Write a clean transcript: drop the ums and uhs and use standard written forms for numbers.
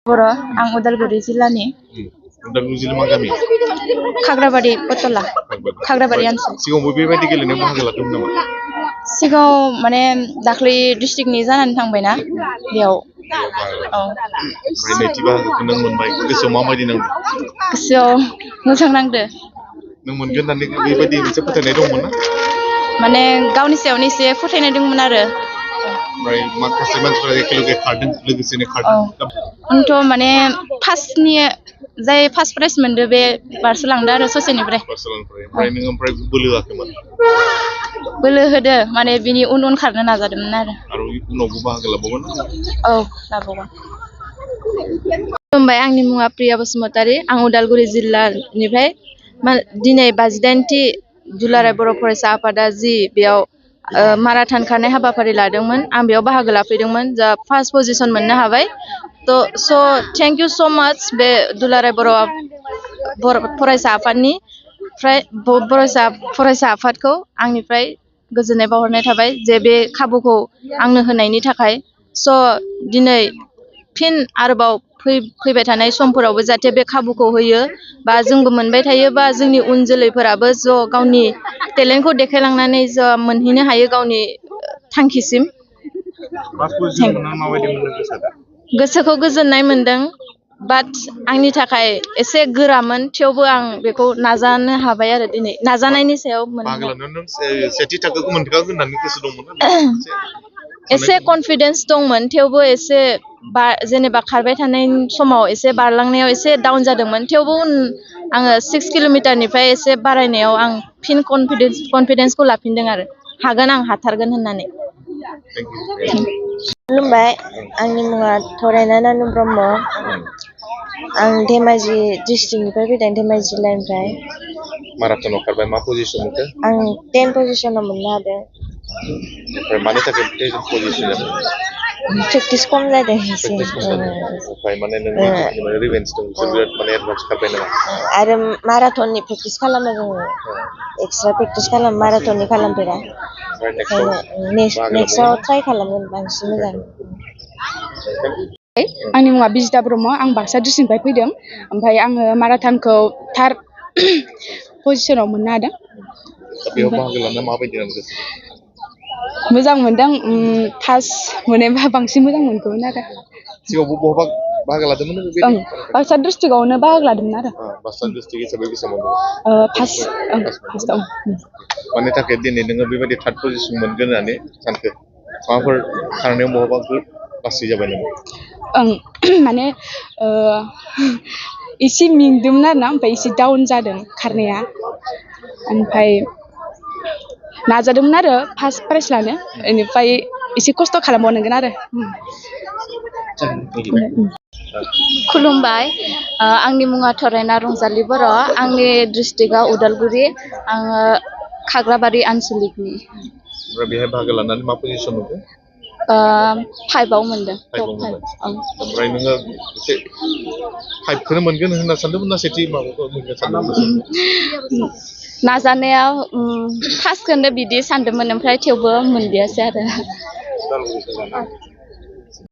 बर' आं उदालगुरि जिल्लानि उदालगुरि जिल्ला मा गामि? खाग्राबारि पटला खाग्राबारि ओनसोल। सिगाङावबो बेबायदि गेलेनायाव बाहागो लादोंमोन नामा? सिगाङाव माने दाख्लै डिस्ट्रिक्टनि जानानै थांबायना बेयाव औ ओमफ्राय नैथि बाहागोखौ नों मोनबाय, गोसोआव माबायदि नांदों? गोसोआव मोजां नांदो। नों मोनगोन होननानै बेबायदि मोनसे फोथायनाय दंमोन ना? माने गावनि सायावनो एसे फोथायनाय दंमोन आरो। ओमफ्राय माखासे मानसिफोरा एखेलगे खारदों, लोगोसेनो खारदों। आंथ' माने जाय फार्स्ट प्राइज मोनदो बे बारसोलांदो आरो ससेनिफ्राय। ओमफ्राय नों बोलो होआखैमोन? बोलो होदो, माने बिनि उन उन खारनो नाजादोंमोन आरो उनावबो बाहागो लाबावगोन? औ लाबावगोन। खुलुमबाय, आंनि मुङा प्रिया बसुमतारी। आं उदालगुरि जिल्लानिफ्राय दिनै 52थि दुलाराय बर' फरायसा आफादा जि बेयाव माराथन खारनाय हाबाफारि लादोंमोन, आं बेयाव बाहागो लाफैदोंमोन। जा फार्स्ट पजिशन मोननो हाबाय। थेंक इउ स' माच बे दुलाराय बर' फरायसा आफादखौ आंनिफ्राय गोजोननाय बावहरनाय थाबाय जे बे खाबुखौ आंनो होनायनि थाखाय। दिनै फिन आरोबाव फैबाय थानाय समफोरावबो जाहाथे बे खाबुखौ होयो, बा जोंबो मोनबाय थायो, बा जोंनि उन जोलैफोराबो गावनि टेलेन्टखौ देखायलांनानै मोनहैनो हायो गावनि थांखिसिम। गोसोखौ गोजोननाय मोनदों, बाट आंनि थाखाय एसे गोरामोन, थेवबो आं बेखौ नाजानो हाबाय आरो दिनै नाजानायनि सायाव सेथि थाखोखौ मोनखागोन होननानै गोसो दंमोन? एसे कनफिडेन्स दंमोन, थेवबो एसे जेनेबा खारबाय थानाय समाव एसे बारलांनायाव एसे डाउन जादोंमोन। थेवबो आङो 6 किल'मिटारनिफ्राय एसे बारायनायाव आं फिन कनफिडेन्सखौ लाफिनदों आरो हागोन, आं हाथारगोन होननानै। खुलुमबाय, आंनि मुङा थरायना नानु ब्रह्म। आं धेमाजि डिस्ट्रिक्टनिफ्राय फैदों, धेमाजि जिल्लानिफ्राय। माराथनाव खारबाय, मा पजिसन मोनखो? आं 10 पजिशनाव मोननो हादों। ओमफ्राय मानि थाखाय 10 पजिशन जाखो? प्रेक्टिस खम जादों एसे। ओमफ्राय माने नोंनि रिभेन्स दं, बिराद माने एडभान्स खारबाय नामा? आरो माराथननि प्रेक्टिस खालामो जोङो, एक्सट्रा प्रेक्टिस खालामो, माराथननि खालामफेरा। नेक्स्टआव ट्राइ खालामगोन बांसिन मोजां। आंनि मुङा बिजिता ब्रह्म, आं बाक्सा डिस्ट्रिक्टनिफ्राय फैदों। ओमफ्राय आङो माराथनखौ 3rd पजिशनाव मोननो हादों। बेयाव बाहागो लाना माबायदि नांदों? मोजां मोनदों। फार्स्ट मोनोबा बांसिन मोजां मोनगौमोन आरो। सिगाङावबो बहाबा बाहागो लादोंमोन? बाक्सा डिस्ट्रिक्टआवनो बाहागो लादोंमोन आरो। बाक्सा डिस्ट्रिक्ट हिसाबै बेसेबां मोनदों? फार्स्टआव। मानि थाखाय दिनै नोङो बेबायदि 3rd पजिशन मोनगोन होननानै सानखो? माबाफोर खारनायाव बहाबा लासै जाबाय नामा? माने एसे मेंदोंमोन आरोना, ओमफ्राय एसे डाउन जादों खारनाया। ओमफ्राय नाजादोंमोन आरो फार्स्ट प्राइज लानो, बेनिफ्राय एसे खस्थ' खालामबावनांगोन आरो। खुलुमबाय, आंनि मुङा थरायना रंजालि बर'। आंनि डिस्ट्रिक्टआ उदालगुरि, आङो खाग्राबारि आनसलिकनि। ओमफ्राय बेहाय बाहागो लानानै मा पजिशन मोनदों? 5आव मोनदों। ओमफ्राय नोङो 5खौनो मोनगोन होनना सानदोंमोन ना सेथि माबाखौ मोनगोन सानदोंमोन? नाजानायाव फार्स्टखौनो बिदि सानदोंमोन, ओमफ्राय थेवबो मोनदियासै आरो।